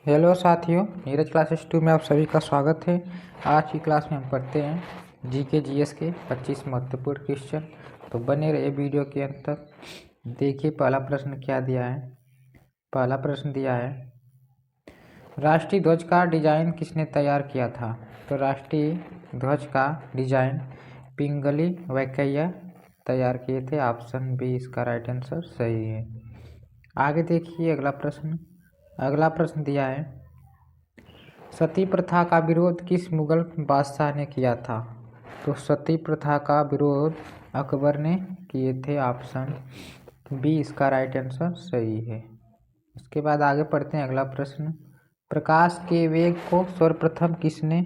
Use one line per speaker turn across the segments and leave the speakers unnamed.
Hello साथियों, Neeraj classes 2 में आप सभी का स्वागत है। आज की क्लास में हम पढ़ते हैं जीके जीएस के 25 महत्वपूर्ण क्वेश्चन। तो बने रहे वीडियो के अंत तक। देखिए पहला प्रश्न क्या दिया है। पहला प्रश्न दिया है, राष्ट्रीय ध्वज का डिजाइन किसने तैयार किया था। तो राष्ट्रीय ध्वज का डिजाइन पिंगली वेंकैया तैयार किए थे। ऑप्शन बी इसका राइट आंसर सही है। आगे देखिए अगला प्रश्न दिया है, सती प्रथा का विरोध किस मुगल बादशाह ने किया था। तो सती प्रथा का विरोध अकबर ने किए थे। ऑप्शन बी इसका राइट आंसर सही है। इसके बाद आगे पढ़ते हैं अगला प्रश्न, प्रकाश के वेग को सर्वप्रथम किसने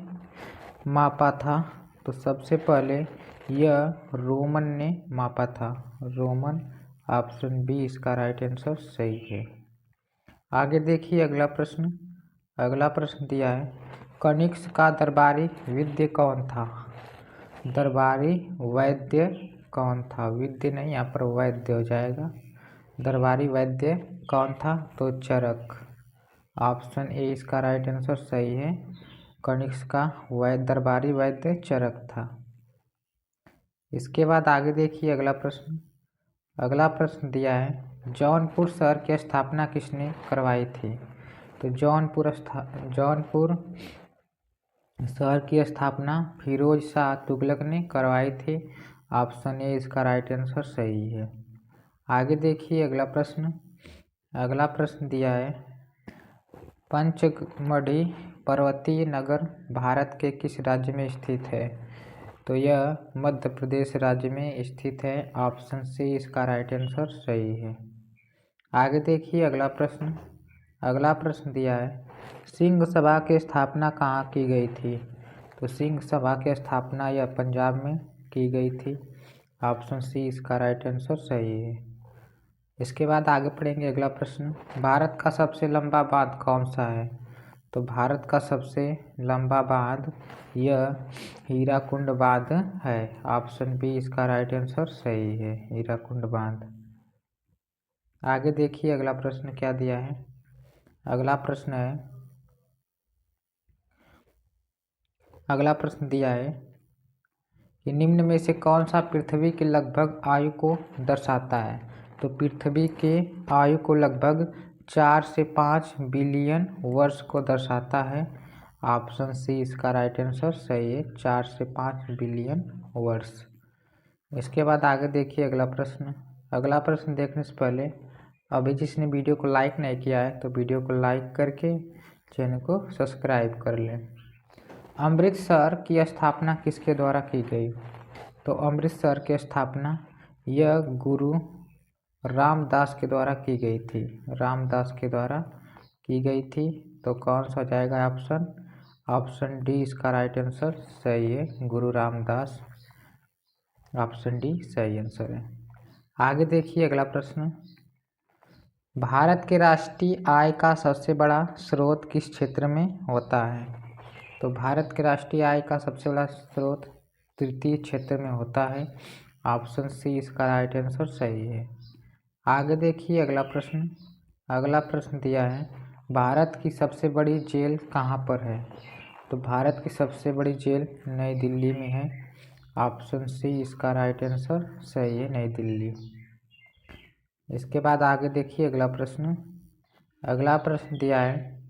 मापा था। तो सबसे पहले यह रोमन ने मापा था, रोमन। ऑप्शन बी इसका राइट आंसर सही है। आगे देखिए अगला प्रश्न दिया है, कनिष्क का दरबारी वैद्य कौन था। दरबारी वैद्य कौन था, विद्य नहीं, यहाँ पर वैद्य हो जाएगा। दरबारी वैद्य कौन था, तो चरक। ऑप्शन ए इसका राइट आंसर सही है। कनिष्क का दरबारी वैद्य चरक था। इसके बाद आगे देखिए अगला प्रश्न दिया है, जौनपुर शहर की स्थापना किसने करवाई थी। तो जौनपुर शहर की स्थापना फिरोज शाह तुगलक ने करवाई थी। ऑप्शन ए इसका राइट आंसर सही है। आगे देखिए अगला प्रश्न दिया है, पंचमढ़ी पर्वतीय नगर भारत के किस राज्य में स्थित है। तो यह मध्य प्रदेश राज्य में स्थित है। ऑप्शन सी इसका राइट आंसर सही है। आगे देखिए अगला प्रश्न दिया है, सिंह सभा की स्थापना कहाँ की गई थी। तो सिंह सभा की स्थापना यह पंजाब में की गई थी। ऑप्शन सी इसका राइट आंसर सही है। इसके बाद आगे पढ़ेंगे अगला प्रश्न, भारत का सबसे लंबा बांध कौन सा है। तो भारत का सबसे लंबा बांध यह हीराकुंड बांध है। ऑप्शन बी इसका राइट आंसर सही है, हीराकुंड बांध। आगे देखिए अगला प्रश्न क्या दिया है। अगला प्रश्न दिया है कि निम्न में से कौन सा पृथ्वी की लगभग आयु को दर्शाता है। तो पृथ्वी के आयु को लगभग 4 से 5 बिलियन वर्ष को दर्शाता है। ऑप्शन सी इसका राइट आंसर सही है, 4 से 5 बिलियन वर्ष। इसके बाद आगे देखिए अगला प्रश्न देखने से पहले अभी जिसने वीडियो को लाइक नहीं किया है तो वीडियो को लाइक करके चैनल को सब्सक्राइब कर लें। अमृतसर की स्थापना किसके द्वारा की गई। तो अमृतसर की स्थापना यह गुरु रामदास के द्वारा की गई थी, रामदास के द्वारा की गई थी। तो कौन सा हो जाएगा ऑप्शन डी इसका राइट आंसर सही है, गुरु रामदास। ऑप्शन डी सही आंसर है। आगे देखिए अगला प्रश्न, भारत के राष्ट्रीय आय का सबसे बड़ा स्रोत किस क्षेत्र में होता है। तो भारत के राष्ट्रीय आय का सबसे बड़ा स्रोत तृतीय क्षेत्र में होता है। ऑप्शन सी इसका राइट आंसर सही है। आगे देखिए अगला प्रश्न दिया है, भारत की सबसे बड़ी जेल कहाँ पर है। तो भारत की सबसे बड़ी जेल नई दिल्ली में है। ऑप्शन सी इसका राइट आंसर सही है, नई दिल्ली। इसके बाद आगे देखिए अगला प्रश्न दिया है,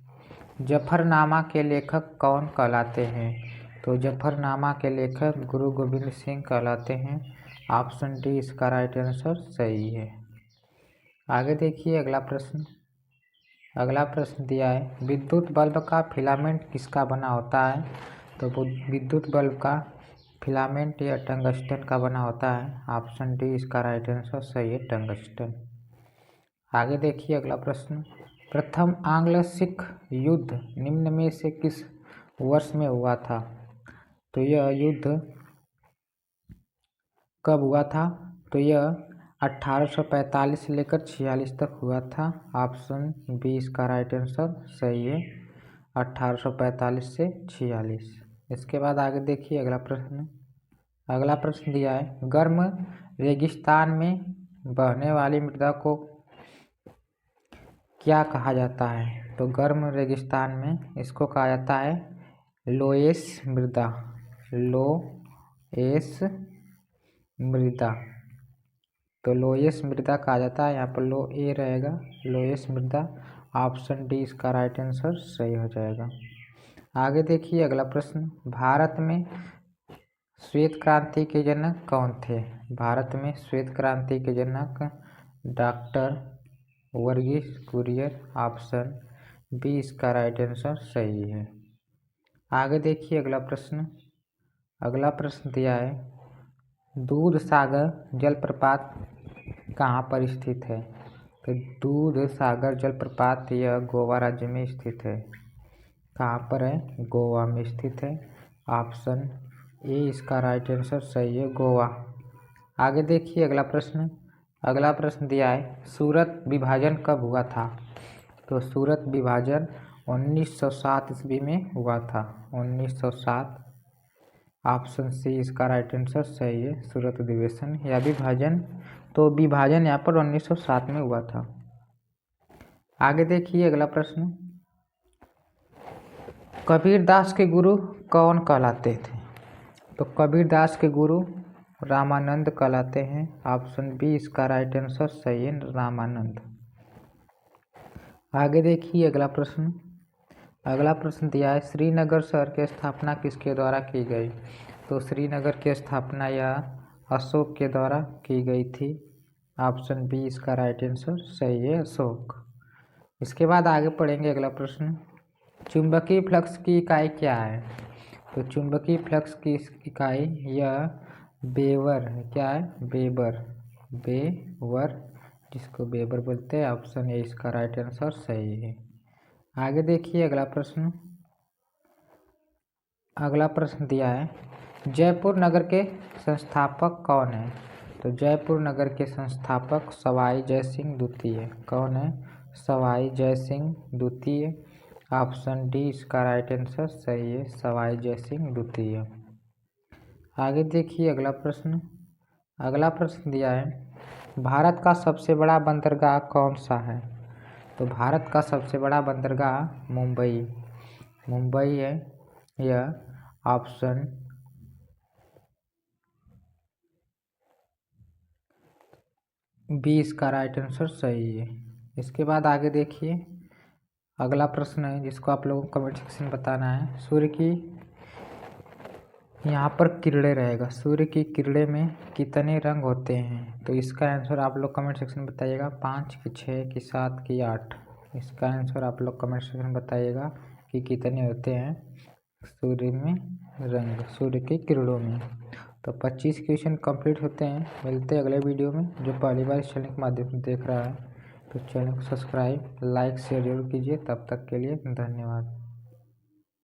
जफरनामा के लेखक कौन कहलाते हैं। तो जफरनामा के लेखक गुरु गोविंद सिंह कहलाते हैं। ऑप्शन डी इसका राइट आंसर सही है। आगे देखिए अगला प्रश्न दिया है, विद्युत बल्ब का फिलामेंट किसका बना होता है। तो विद्युत बल्ब का फिलामेंट या टंगस्टन का बना होता है। ऑप्शन डी इसका राइट आंसर सही है, टंगस्टन। आगे देखिए अगला प्रश्न, प्रथम आंग्ल सिख युद्ध निम्न में से किस वर्ष में हुआ था। तो यह युद्ध कब हुआ था। तो यह 1845 से लेकर 46 तक हुआ था। ऑप्शन बी इसका राइट आंसर सही है, 1845 से 46। इसके बाद आगे देखिए अगला प्रश्न दिया है, गर्म रेगिस्तान में बहने वाली मृदा को क्या कहा जाता है? तो गर्म रेगिस्तान में इसको कहा जाता है लोएस मृदा। लोएस मृदा, तो लोएस मृदा कहा जाता है। यहाँ पर लो ए रहेगा, लोएस मृदा। ऑप्शन डी इसका राइट आंसर सही हो जाएगा। आगे देखिए अगला प्रश्न, भारत में श्वेत क्रांति के जनक कौन थे? भारत में श्वेत क्रांति के जनक doctor Verghese Kurien. Option B इसका राइट आंसर सही है। आगे देखिए अगला प्रश्न, अगला प्रश्न दिया है दूध सागर जलप्रपात कहाँ पर स्थित है? तो दूध सागर जलप्रपात यह गोवा राज्य में स्थित है। कहाँ पर है? गोवा में स्थित है। ऑप्शन ए इसका राइट आंसर सही है, गोवा। आगे देखिए अगला प्रश्न, अगला प्रश्न दिया है सूरत विभाजन कब हुआ था? तो सूरत विभाजन 1907 ईस्वी में हुआ था। 1907, ऑप्शन सी इसका राइट आंसर सही है, सूरत अधिवेशन या विभाजन। तो विभाजन यहाँ पर 1907 में हुआ था। आगे देखिए अगला प्रश्न, कबीरदास के गुरु कौन कहलाते थे? तो कबीरदास के गुरु रामानंद कहलाते हैं। ऑप्शन बी इसका राइट आंसर सही है, रामानंद। आगे देखिए अगला प्रश्न, अगला प्रश्न दिया है श्रीनगर शहर की स्थापना किसके द्वारा की गई? तो श्रीनगर की स्थापना या अशोक के द्वारा की गई थी। ऑप्शन बी इसका राइट आंसर सही है, अशोक। इसके बाद आगे पढ़ेंगे अगला प्रश्न, चुंबकीय फ्लक्स की इकाई क्या है? तो चुंबकीय फ्लक्स की इकाई यह वेबर है। क्या है? वेबर, वेबर, जिसको वेबर बोलते हैं। ऑप्शन ए इसका राइट आंसर सही है। आगे देखिए अगला प्रश्न, अगला प्रश्न दिया है जयपुर नगर के संस्थापक कौन है? तो जयपुर नगर के संस्थापक सवाई जयसिंह द्वितीय। कौन है? सवाई जयसिंह द्वितीय। ऑप्शन डी इसका राइट आंसर सही है, सवाई जयसिंह द्वितीय। आगे देखिए अगला प्रश्न, अगला प्रश्न दिया है भारत का सबसे बड़ा बंदरगाह कौन सा है? तो भारत का सबसे बड़ा बंदरगाह मुंबई, मुंबई है यह। ऑप्शन बी इसका राइट आंसर सही है। इसके बाद आगे देखिए अगला प्रश्न है जिसको आप लोगों को कमेंट सेक्शन में बताना है। सूर्य की यहाँ पर किरणें रहेगा, सूर्य की किरणें में कितने रंग होते हैं? तो इसका आंसर आप लोग कमेंट सेक्शन में बताइएगा, 5 कि 6 कि 7 कि 8। इसका आंसर आप लोग कमेंट सेक्शन में बताइएगा कि कितने होते हैं सूर्य में रंग, सूर्य की किरणों में। तो 25 क्वेश्चन कंप्लीट होते हैं। मिलते हैं अगले वीडियो में। जो पहली बार इस चैनल के माध्यम से देख रहा है तो चैनल को सब्सक्राइब, लाइक, शेयर जरूर कीजिए। तब तक के लिए धन्यवाद।